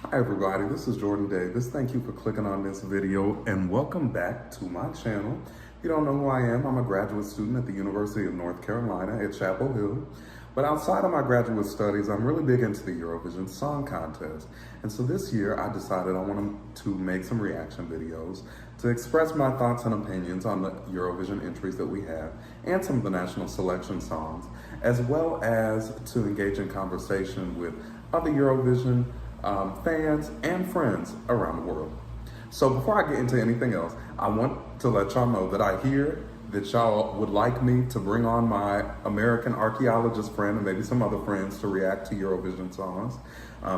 Hi everybody, this is Jordan Davis. Thank you for clicking on this video and welcome back to my channel. If you don't know who I am, I'm a graduate student at the University of North Carolina at Chapel Hill. But outside of my graduate studies, I'm really big into the Eurovision Song Contest. And so this year I decided I wanted to make some reaction videos to express my thoughts and opinions on the Eurovision entries that we have and some of the national selection songs, as well as to engage in conversation with other Eurovision fans and friends around the world. So before I get into anything else, I want to let y'all know that I hear that y'all would like me to bring on my American archaeologist friend and maybe some other friends to react to Eurovision songs,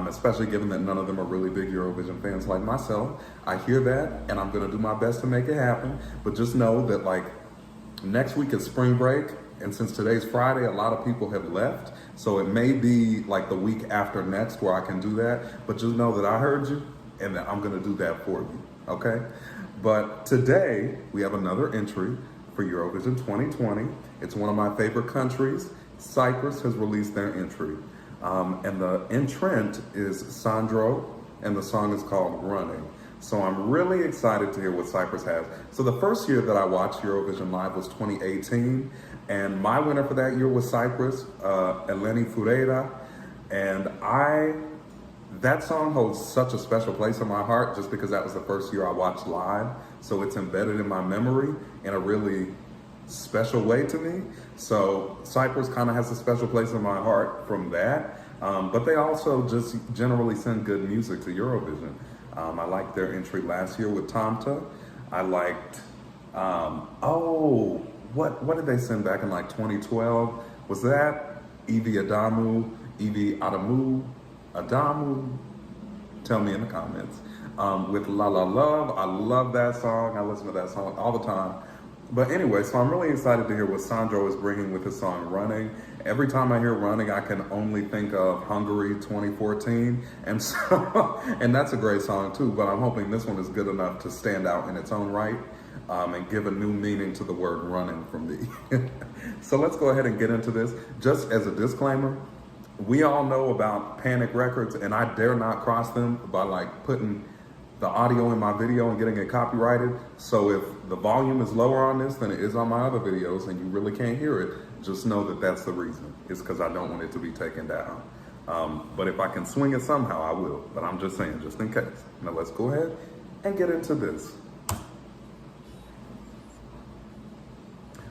especially given that none of them are really big Eurovision fans like myself. I hear that and I'm gonna do my best to make it happen, but just know that next week is spring break, and since today's Friday, a lot of people have left. So it may be like the week after next where I can do that. But just know that I heard you and that I'm gonna do that for you, okay? But today, we have another entry for Eurovision 2020. It's one of my favorite countries. Cyprus has released their entry. And the entrant is Sandro, and the song is called Running. So I'm really excited to hear what Cyprus has. So the first year that I watched Eurovision Live was 2018, and my winner for that year was Cyprus, Eleni Foureira, and that song holds such a special place in my heart just because that was the first year I watched live, so it's embedded in my memory in a really special way to me. So Cyprus kind of has a special place in my heart from that, but they also just generally send good music to Eurovision. I liked their entry last year with Tamta. I liked, what did they send back in like 2012? Was that Evie Adamu, Adamu? Tell me in the comments. With La La Love, I love that song. I listen to that song all the time. But anyway, so I'm really excited to hear what Sandro is bringing with his song Running. Every time I hear Running, I can only think of Hungary 2014. And so, and that's a great song too, but I'm hoping this one is good enough to stand out in its own right and give a new meaning to the word running from me. So let's go ahead and get into this. Just as a disclaimer, we all know about Panic Records, and I dare not cross them by putting the audio in my video and getting it copyrighted. So if the volume is lower on this than it is on my other videos and you really can't hear it, just know that that's the reason. It's because I don't want it to be taken down. But if I can swing it somehow, I will. But I'm just saying, just in case. Now let's go ahead and get into this.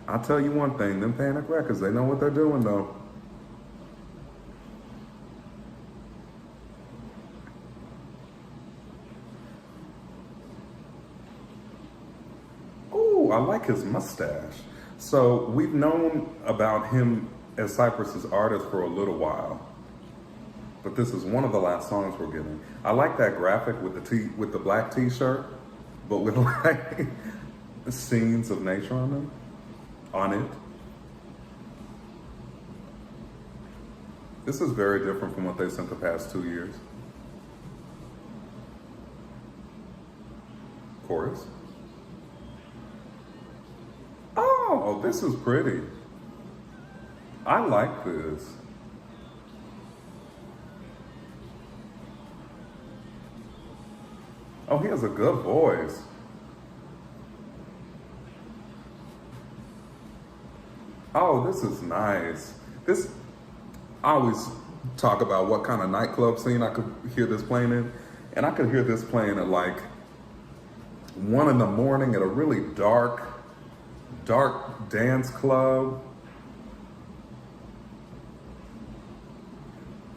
I'll tell you one thing, them Panic Records, they know what they're doing though. I like his mustache. So we've known about him as Cyprus's artist for a little while, but this is one of the last songs we're getting. I like that graphic with the black t-shirt, but with scenes of nature on it. This is very different from what they sent the past 2 years. Chorus. Oh, this is pretty. I like this. Oh, he has a good voice. Oh, this is nice. I always talk about what kind of nightclub scene I could hear this playing in. And I could hear this playing at 1 in the morning at a really dark dance club.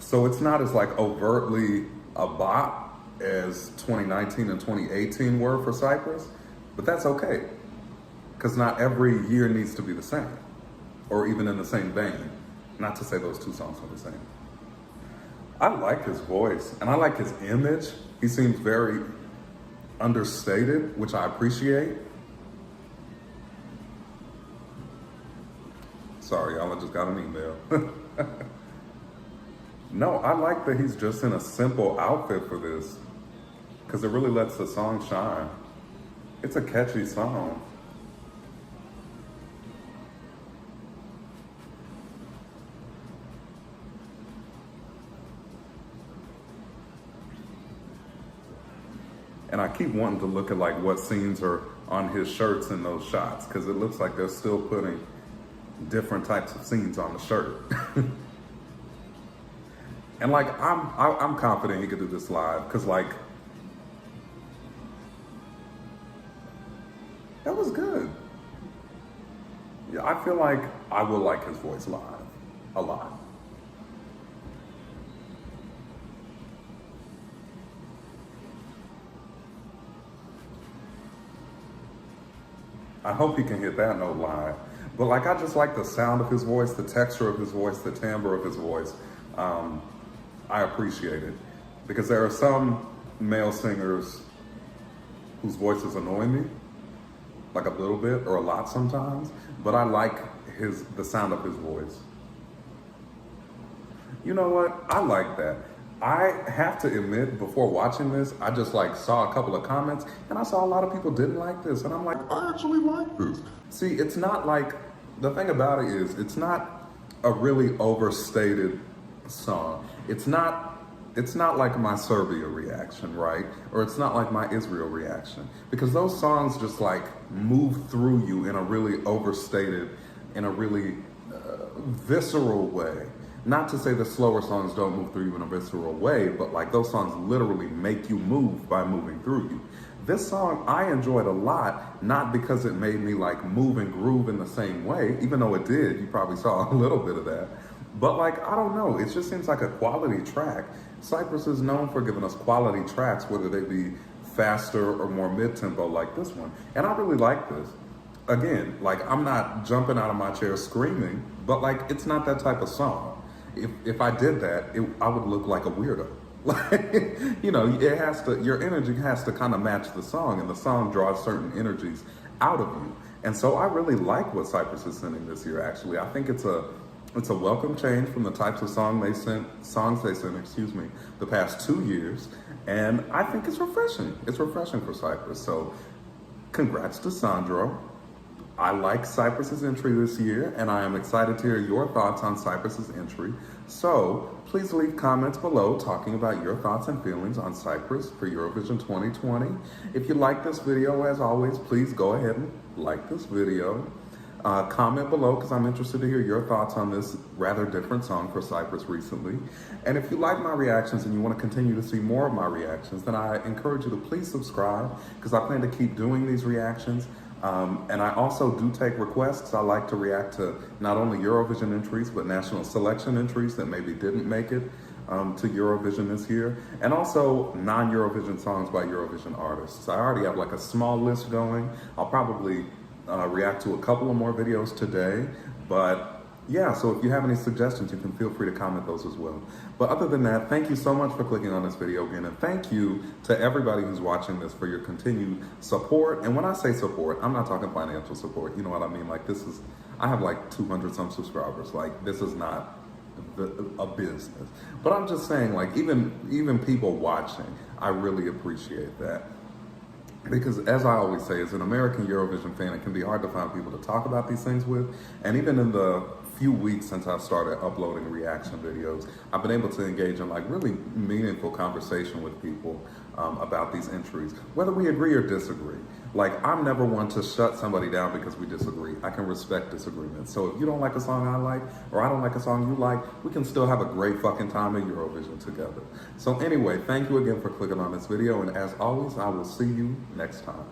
So it's not as overtly a bop as 2019 and 2018 were for Cyprus, but that's okay, because not every year needs to be the same, or even in the same vein. Not to say those two songs are the same. I like his voice, and I like his image. He seems very understated, which I appreciate. Sorry, y'all, I just got an email. No, I like that he's just in a simple outfit for this, because it really lets the song shine. It's a catchy song. And I keep wanting to look at like what scenes are on his shirts in those shots, because it looks like they're still putting different types of scenes on the shirt. And like, I'm confident he could do this live, because like, that was good. Yeah, I feel like I will like his voice live a lot. I hope he can hit that note live. But like, I just like the sound of his voice, the texture of his voice, the timbre of his voice. I appreciate it. Because there are some male singers whose voices annoy me, like a little bit or a lot sometimes, but I like the sound of his voice. You know what? I like that. I have to admit, before watching this, I just like saw a couple of comments and I saw a lot of people didn't like this. And I'm like, I actually like this. See, it's not like, the thing about it is, it's not a really overstated song. It's not like my Serbia reaction, right? Or it's not like my Israel reaction. Because those songs just like move through you in a really overstated, in a really visceral way. Not to say the slower songs don't move through you in a visceral way, but like those songs literally make you move by moving through you. This song I enjoyed a lot, not because it made me like move and groove in the same way, even though it did, you probably saw a little bit of that. But like, I don't know, it just seems like a quality track. Cyprus is known for giving us quality tracks, whether they be faster or more mid-tempo like this one. And I really like this. Again, like, I'm not jumping out of my chair screaming, but like, it's not that type of song. If I did that, I would look like a weirdo. Like, you know, it has to, your energy has to kind of match the song, and the song draws certain energies out of you. And so I really like what Cyprus is sending this year, actually. I think it's a welcome change from the types of songs they sent, the past 2 years. And I think it's refreshing. It's refreshing for Cyprus. So congrats to Sandro. I like Cyprus's entry this year, and I am excited to hear your thoughts on Cyprus's entry. So please leave comments below talking about your thoughts and feelings on Cyprus for Eurovision 2020. If you like this video, as always, please go ahead and like this video. Comment below, because I'm interested to hear your thoughts on this rather different song for Cyprus recently. And if you like my reactions and you want to continue to see more of my reactions, then I encourage you to please subscribe, because I plan to keep doing these reactions. And I also do take requests. I like to react to not only Eurovision entries, but national selection entries that maybe didn't make it to Eurovision this year. And also non-Eurovision songs by Eurovision artists. I already have like a small list going. I'll probably react to a couple of more videos today. But yeah, so if you have any suggestions, you can feel free to comment those as well. But other than that, thank you so much for clicking on this video again, and thank you to everybody who's watching this for your continued support. And when I say support, I'm not talking financial support, you know what I mean? Like, this is, I have like 200 some subscribers. Like, this is not a business. But I'm just saying, like, even people watching, I really appreciate that. Because as I always say, as an American Eurovision fan, it can be hard to find people to talk about these things with. And even in the few weeks since I've started uploading reaction videos, I've been able to engage in like really meaningful conversation with people about these entries, whether we agree or disagree. Like, I'm never one to shut somebody down because we disagree. I can respect disagreements. So if you don't like a song I like, or I don't like a song you like, we can still have a great fucking time at Eurovision together. So anyway, thank you again for clicking on this video. And as always, I will see you next time.